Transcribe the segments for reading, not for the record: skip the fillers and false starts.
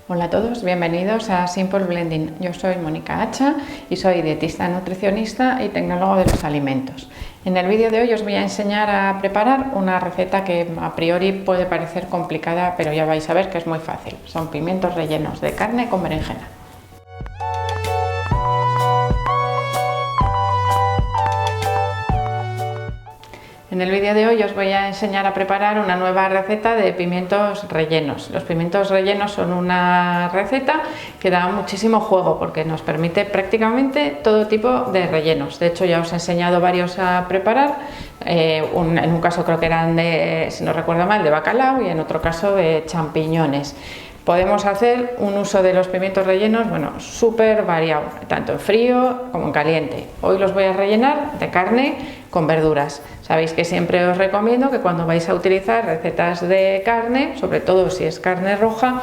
Hola a todos, bienvenidos a Simple Blending. Yo soy Mónica Hacha y soy dietista nutricionista y tecnólogo de los alimentos. En el vídeo de hoy os voy a enseñar a preparar una receta que a priori puede parecer complicada, pero ya vais a ver que es muy fácil. Son pimientos rellenos de carne con berenjena. En el vídeo de hoy os voy a enseñar a preparar una nueva receta de pimientos rellenos. Los pimientos rellenos son una receta que da muchísimo juego porque nos permite prácticamente todo tipo de rellenos. De hecho, ya os he enseñado varios a preparar. En un caso creo que eran de, si no recuerdo mal, de bacalao y en otro caso de champiñones. Podemos hacer un uso de los pimientos rellenos, bueno, súper variado, tanto en frío como en caliente. Hoy los voy a rellenar de carne con verduras. Sabéis que siempre os recomiendo que cuando vais a utilizar recetas de carne, sobre todo si es carne roja,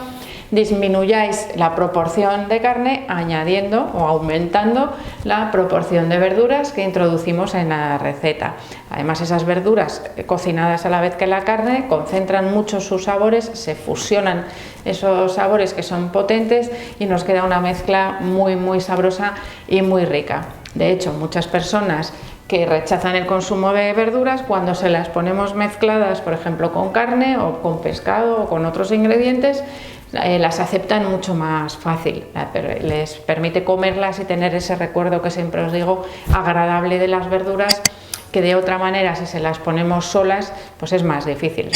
disminuyáis la proporción de carne añadiendo o aumentando la proporción de verduras que introducimos en la receta. Además, esas verduras cocinadas a la vez que la carne concentran mucho sus sabores, se fusionan esos sabores que son potentes y nos queda una mezcla muy sabrosa y muy rica. De hecho, muchas personas que rechazan el consumo de verduras, cuando se las ponemos mezcladas, por ejemplo, con carne o con pescado o con otros ingredientes, las aceptan mucho más fácil, les permite comerlas y tener ese recuerdo que siempre os digo agradable de las verduras, que de otra manera si se las ponemos solas pues es más difícil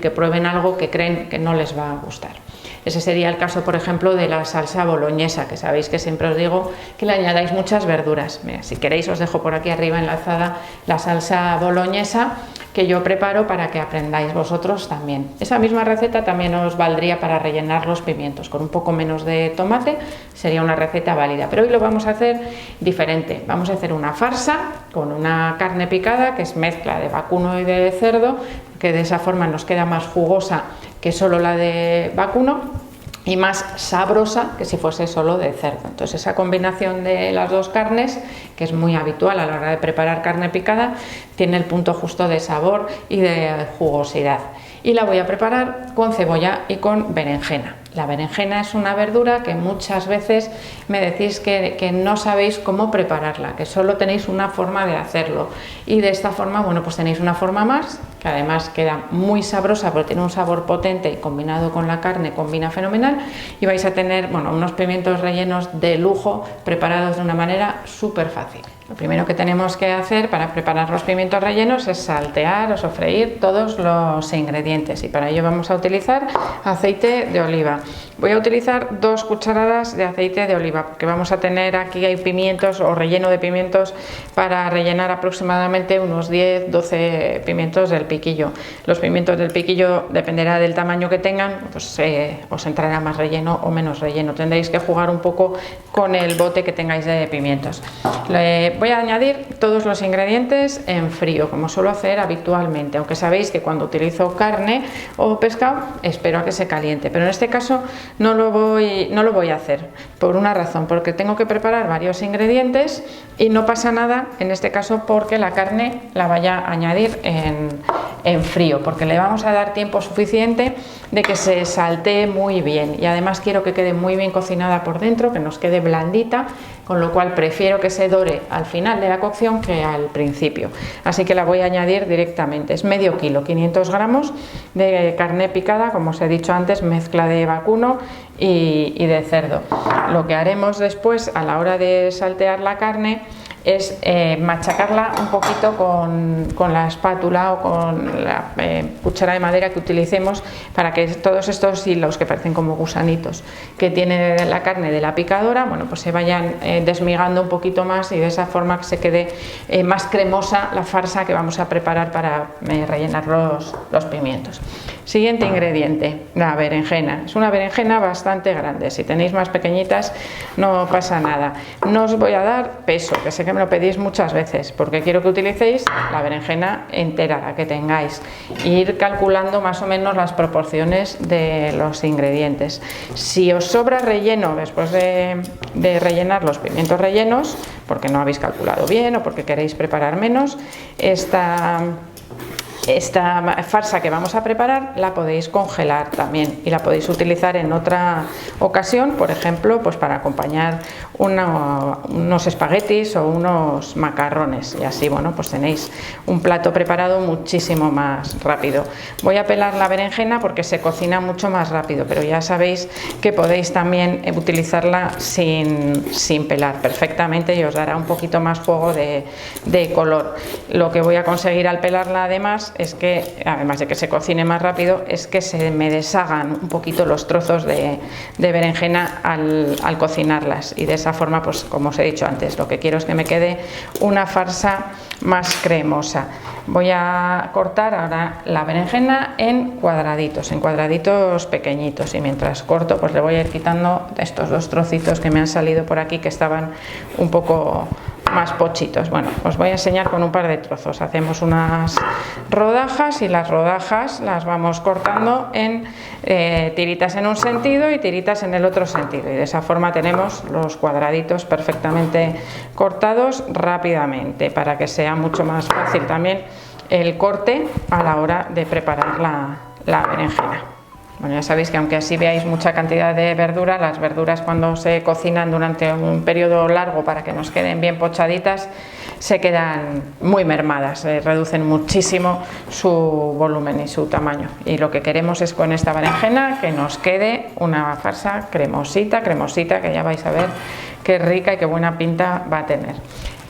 que prueben algo que creen que no les va a gustar. Ese sería el caso, por ejemplo, de la salsa boloñesa, que sabéis que siempre os digo que le añadáis muchas verduras. Mira, si queréis os dejo por aquí arriba enlazada la salsa boloñesa que yo preparo para que aprendáis vosotros también. Esa misma receta también os valdría para rellenar los pimientos, con un poco menos de tomate sería una receta válida, pero hoy lo vamos a hacer diferente. Vamos a hacer una farsa con una carne picada que es mezcla de vacuno y de cerdo, que de esa forma nos queda más jugosa que solo la de vacuno y más sabrosa que si fuese solo de cerdo. Entonces esa combinación de las dos carnes, que es muy habitual a la hora de preparar carne picada, tiene el punto justo de sabor y de jugosidad. Y la voy a preparar con cebolla y con berenjena. La berenjena es una verdura que muchas veces me decís que no sabéis cómo prepararla, que solo tenéis una forma de hacerlo. Y de esta forma, bueno, pues tenéis una forma más, que además queda muy sabrosa porque tiene un sabor potente y combinado con la carne combina fenomenal. Y vais a tener, bueno, unos pimientos rellenos de lujo preparados de una manera súper fácil. Lo primero que tenemos que hacer para preparar los pimientos rellenos es saltear o sofreír todos los ingredientes y para ello vamos a utilizar aceite de oliva. Voy a utilizar 2 cucharadas de aceite de oliva porque vamos a tener aquí hay pimientos o relleno de pimientos para rellenar aproximadamente unos 10-12 pimientos del piquillo. Los pimientos del piquillo dependerá del tamaño que tengan, pues os entrará más relleno o menos relleno. Tendréis que jugar un poco con el bote que tengáis de pimientos. Voy a añadir todos los ingredientes en frío, como suelo hacer habitualmente, aunque sabéis que cuando utilizo carne o pescado espero a que se caliente, pero en este caso no lo voy a hacer por una razón, porque tengo que preparar varios ingredientes y no pasa nada en este caso porque la carne la vaya a añadir en frío, porque le vamos a dar tiempo suficiente de que se saltee muy bien y además quiero que quede muy bien cocinada por dentro, que nos quede blandita, con lo cual prefiero que se dore al final de la cocción que al principio, así que la voy a añadir directamente. Es medio kilo, 500 gramos de carne picada, como os he dicho antes, mezcla de vacuno y de cerdo. Lo que haremos después a la hora de saltear la carne es machacarla un poquito con la espátula o con la cuchara de madera que utilicemos para que todos estos hilos que parecen como gusanitos que tiene la carne de la picadora, bueno, pues se vayan desmigando un poquito más y de esa forma que se quede más cremosa la farsa que vamos a preparar para rellenar los pimientos. Siguiente ingrediente, la berenjena. Es una berenjena bastante grande, si tenéis más pequeñitas no pasa nada. No os voy a dar peso, que sé que me lo pedís muchas veces, porque quiero que utilicéis la berenjena entera, la que tengáis, e ir calculando más o menos las proporciones de los ingredientes. Si os sobra relleno después de rellenar los pimientos rellenos, porque no habéis calculado bien o porque queréis preparar menos, esta farsa que vamos a preparar la podéis congelar también y la podéis utilizar en otra ocasión, por ejemplo, pues para acompañar unos espaguetis o unos macarrones, y así, bueno, pues tenéis un plato preparado muchísimo más rápido. Voy a pelar la berenjena porque se cocina mucho más rápido, pero ya sabéis que podéis también utilizarla sin pelar perfectamente y os dará un poquito más juego de color. Lo que voy a conseguir al pelarla además es que, además de que se cocine más rápido, es que se me deshagan un poquito los trozos de berenjena al cocinarlas, y de esa forma, pues como os he dicho antes, lo que quiero es que me quede una farsa más cremosa. Voy a cortar ahora la berenjena en cuadraditos pequeñitos, y mientras corto pues le voy a ir quitando estos dos trocitos que me han salido por aquí, que estaban un poco más pochitos. Bueno, os voy a enseñar con un par de trozos. Hacemos unas rodajas y las rodajas las vamos cortando en tiritas en un sentido y tiritas en el otro sentido, y de esa forma tenemos los cuadraditos perfectamente cortados rápidamente, para que sea mucho más fácil también el corte a la hora de preparar la berenjena. Bueno, ya sabéis que aunque así veáis mucha cantidad de verdura, las verduras cuando se cocinan durante un periodo largo para que nos queden bien pochaditas, se quedan muy mermadas, reducen muchísimo su volumen y su tamaño, y lo que queremos es con esta berenjena que nos quede una farsa cremosita, que ya vais a ver qué rica y qué buena pinta va a tener.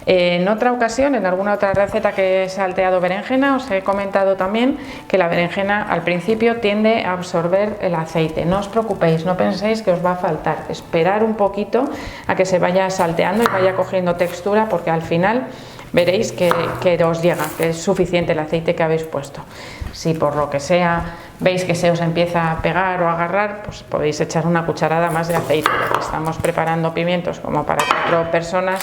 En otra ocasión, en alguna otra receta que he salteado berenjena, os he comentado también que la berenjena al principio tiende a absorber el aceite. No os preocupéis, no penséis que os va a faltar. Esperar un poquito a que se vaya salteando y vaya cogiendo textura, porque al final veréis que os llega, que es suficiente el aceite que habéis puesto. Si por lo que sea veis que se os empieza a pegar o a agarrar, pues podéis echar una cucharada más de aceite. Estamos preparando pimientos como para 4 personas.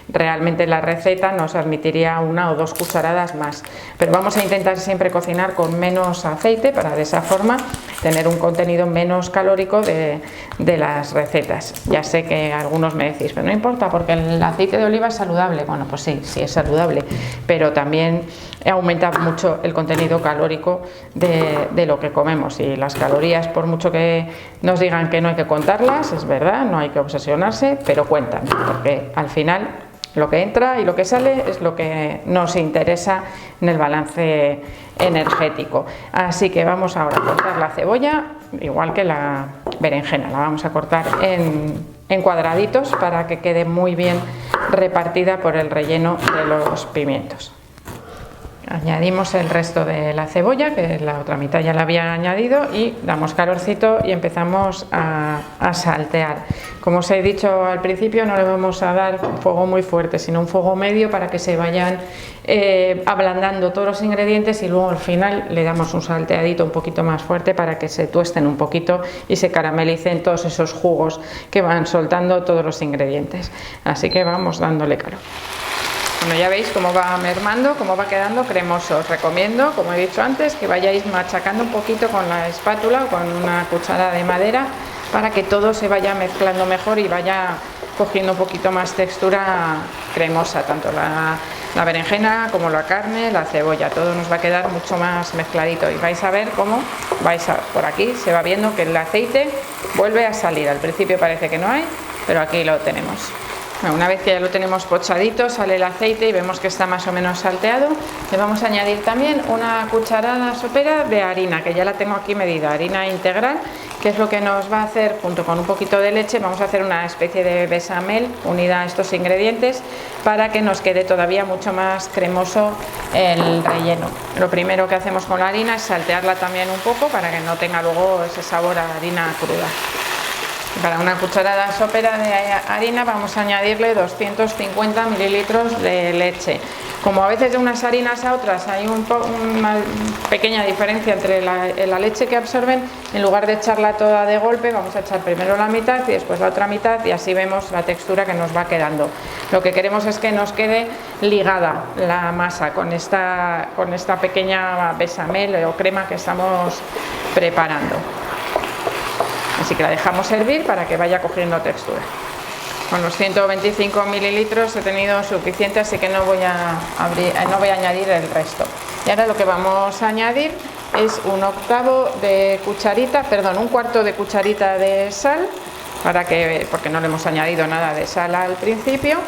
Realmente la receta nos admitiría 1 o 2 cucharadas más, pero vamos a intentar siempre cocinar con menos aceite para de esa forma tener un contenido menos calórico de las recetas. Ya sé que algunos me decís, pero no importa porque el aceite de oliva es saludable. Bueno, pues sí es saludable, pero también aumenta mucho el contenido calórico de lo que comemos, y las calorías, por mucho que nos digan que no hay que contarlas, es verdad, no hay que obsesionarse, pero cuentan, porque al final lo que entra y lo que sale es lo que nos interesa en el balance energético. Así que vamos ahora a cortar la cebolla, igual que la berenjena, la vamos a cortar en cuadraditos para que quede muy bien repartida por el relleno de los pimientos. Añadimos el resto de la cebolla, que la otra mitad ya la había añadido, y damos calorcito y empezamos a saltear. Como os he dicho al principio, no le vamos a dar un fuego muy fuerte, sino un fuego medio para que se vayan ablandando todos los ingredientes, y luego al final le damos un salteadito un poquito más fuerte para que se tuesten un poquito y se caramelicen todos esos jugos que van soltando todos los ingredientes. Así que vamos dándole calor. Bueno, ya veis cómo va mermando, cómo va quedando cremoso. Os recomiendo, como he dicho antes, que vayáis machacando un poquito con la espátula o con una cuchara de madera para que todo se vaya mezclando mejor y vaya cogiendo un poquito más textura cremosa, tanto la berenjena como la carne, la cebolla, todo nos va a quedar mucho más mezcladito, y vais a ver cómo por aquí se va viendo que el aceite vuelve a salir. Al principio parece que no hay, pero aquí lo tenemos. Una vez que ya lo tenemos pochadito, sale el aceite y vemos que está más o menos salteado, le vamos a añadir también una cucharada sopera de harina, que ya la tengo aquí medida, harina integral, que es lo que nos va a hacer, junto con un poquito de leche, vamos a hacer una especie de bechamel unida a estos ingredientes para que nos quede todavía mucho más cremoso el relleno. Lo primero que hacemos con la harina es saltearla también un poco para que no tenga luego ese sabor a harina cruda. Para una cucharada sopera de harina vamos a añadirle 250 mililitros de leche. Como a veces de unas harinas a otras hay una pequeña diferencia entre la leche que absorben, en lugar de echarla toda de golpe, vamos a echar primero la mitad y después la otra mitad, y así vemos la textura que nos va quedando. Lo que queremos es que nos quede ligada la masa con esta pequeña bechamel o crema que estamos preparando. Así que la dejamos hervir para que vaya cogiendo textura. Con los 125 mililitros he tenido suficiente, así que no voy a añadir el resto. Y ahora lo que vamos a añadir es un cuarto de cucharita de sal, porque no le hemos añadido nada de sal al principio,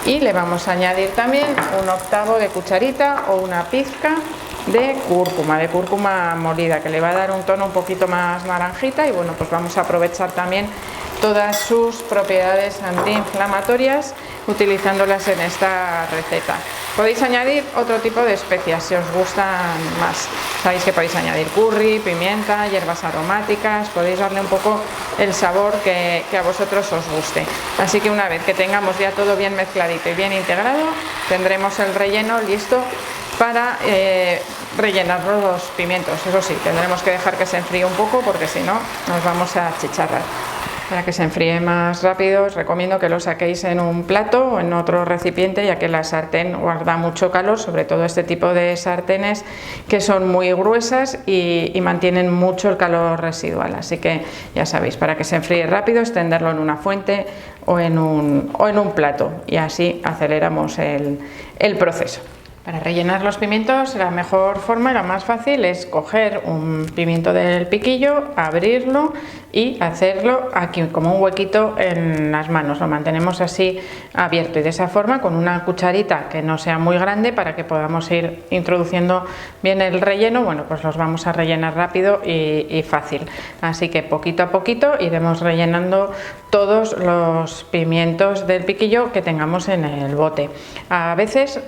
y le vamos a añadir también un octavo de cucharita o una pizca de cúrcuma molida, que le va a dar un tono un poquito más naranjita. Y bueno, pues vamos a aprovechar también todas sus propiedades antiinflamatorias utilizándolas en esta receta. Podéis añadir otro tipo de especias si os gustan más. Sabéis que podéis añadir curry, pimienta, hierbas aromáticas, podéis darle un poco el sabor que a vosotros os guste. Así que una vez que tengamos ya todo bien mezcladito y bien integrado, tendremos el relleno listo para rellenar los pimientos. Eso sí, tendremos que dejar que se enfríe un poco, porque si no nos vamos a achicharrar. Para que se enfríe más rápido, os recomiendo que lo saquéis en un plato o en otro recipiente, ya que la sartén guarda mucho calor, sobre todo este tipo de sartenes que son muy gruesas y mantienen mucho el calor residual. Así que ya sabéis, para que se enfríe rápido, extenderlo en una fuente o en un plato, y así aceleramos el proceso. Para rellenar los pimientos, la mejor forma y la más fácil es coger un pimiento del piquillo, abrirlo y hacerlo aquí como un huequito en las manos. Lo mantenemos así abierto, y de esa forma, con una cucharita que no sea muy grande, para que podamos ir introduciendo bien el relleno, bueno, pues los vamos a rellenar rápido y fácil. Así que poquito a poquito iremos rellenando todos los pimientos del piquillo que tengamos en el bote. A veces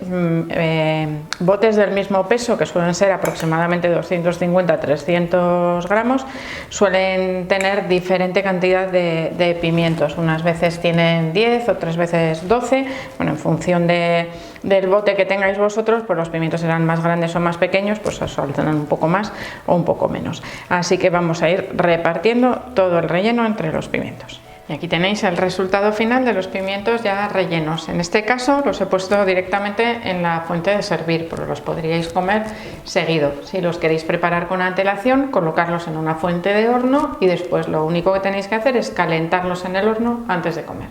botes del mismo peso, que suelen ser aproximadamente 250-300 gramos, suelen tener diferente cantidad de pimientos. Unas veces tienen 10, otras veces 12. Bueno, en función del bote que tengáis vosotros, pues los pimientos serán más grandes o más pequeños, pues os saldrán un poco más o un poco menos. Así que vamos a ir repartiendo todo el relleno entre los pimientos. Y aquí tenéis el resultado final de los pimientos ya rellenos. En este caso los he puesto directamente en la fuente de servir, pero los podríais comer seguido. Si los queréis preparar con antelación, colocarlos en una fuente de horno, y después lo único que tenéis que hacer es calentarlos en el horno antes de comer.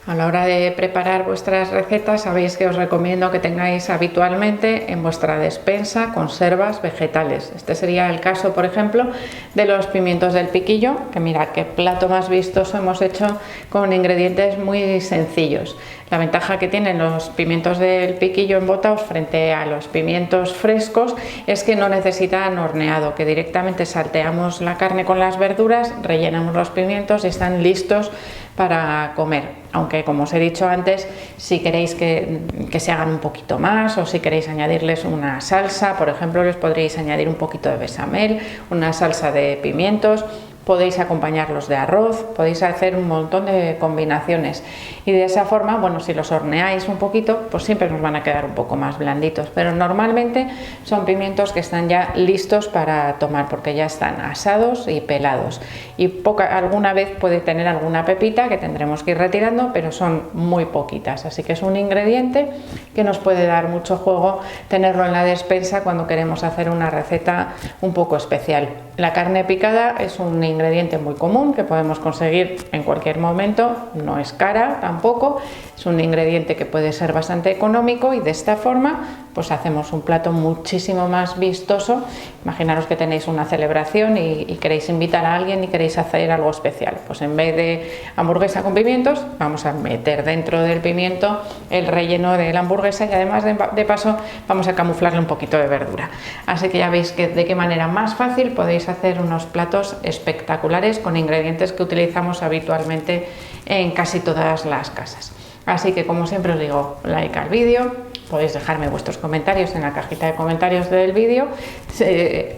A la hora de preparar vuestras recetas, sabéis que os recomiendo que tengáis habitualmente en vuestra despensa conservas vegetales. Este sería el caso, por ejemplo, de los pimientos del piquillo, que mirad qué plato más vistoso hemos hecho con ingredientes muy sencillos. La ventaja que tienen los pimientos del piquillo embotados frente a los pimientos frescos es que no necesitan horneado, que directamente salteamos la carne con las verduras, rellenamos los pimientos y están listos para comer. Aunque, como os he dicho antes, si queréis que se hagan un poquito más, o si queréis añadirles una salsa, por ejemplo, les podréis añadir un poquito de bechamel, una salsa de pimientos. Podéis acompañarlos de arroz, podéis hacer un montón de combinaciones, y de esa forma, bueno, si los horneáis un poquito, pues siempre nos van a quedar un poco más blanditos, pero normalmente son pimientos que están ya listos para tomar, porque ya están asados y pelados, y alguna vez puede tener alguna pepita que tendremos que ir retirando, pero son muy poquitas, así que es un ingrediente que nos puede dar mucho juego tenerlo en la despensa cuando queremos hacer una receta un poco especial. La carne picada es un ingrediente muy común que podemos conseguir en cualquier momento, no es cara tampoco, es un ingrediente que puede ser bastante económico, y de esta forma pues hacemos un plato muchísimo más vistoso. Imaginaros que tenéis una celebración y queréis invitar a alguien y queréis hacer algo especial, pues en vez de hamburguesa con pimientos, vamos a meter dentro del pimiento el relleno de la hamburguesa, y además de paso vamos a camuflarle un poquito de verdura. Así que ya veis de qué manera más fácil podéis hacer unos platos espectaculares con ingredientes que utilizamos habitualmente en casi todas las casas. Así que, como siempre os digo, like al vídeo, podéis dejarme vuestros comentarios en la cajita de comentarios del vídeo,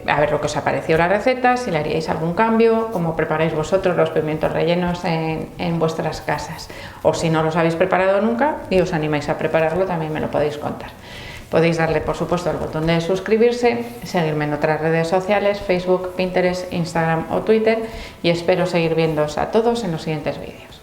a ver lo que os ha parecido la receta, si le haríais algún cambio, cómo preparáis vosotros los pimientos rellenos en vuestras casas, o si no los habéis preparado nunca y os animáis a prepararlo, también me lo podéis contar. Podéis darle, por supuesto, al botón de suscribirse, seguirme en otras redes sociales, Facebook, Pinterest, Instagram o Twitter, y espero seguir viéndoos a todos en los siguientes vídeos.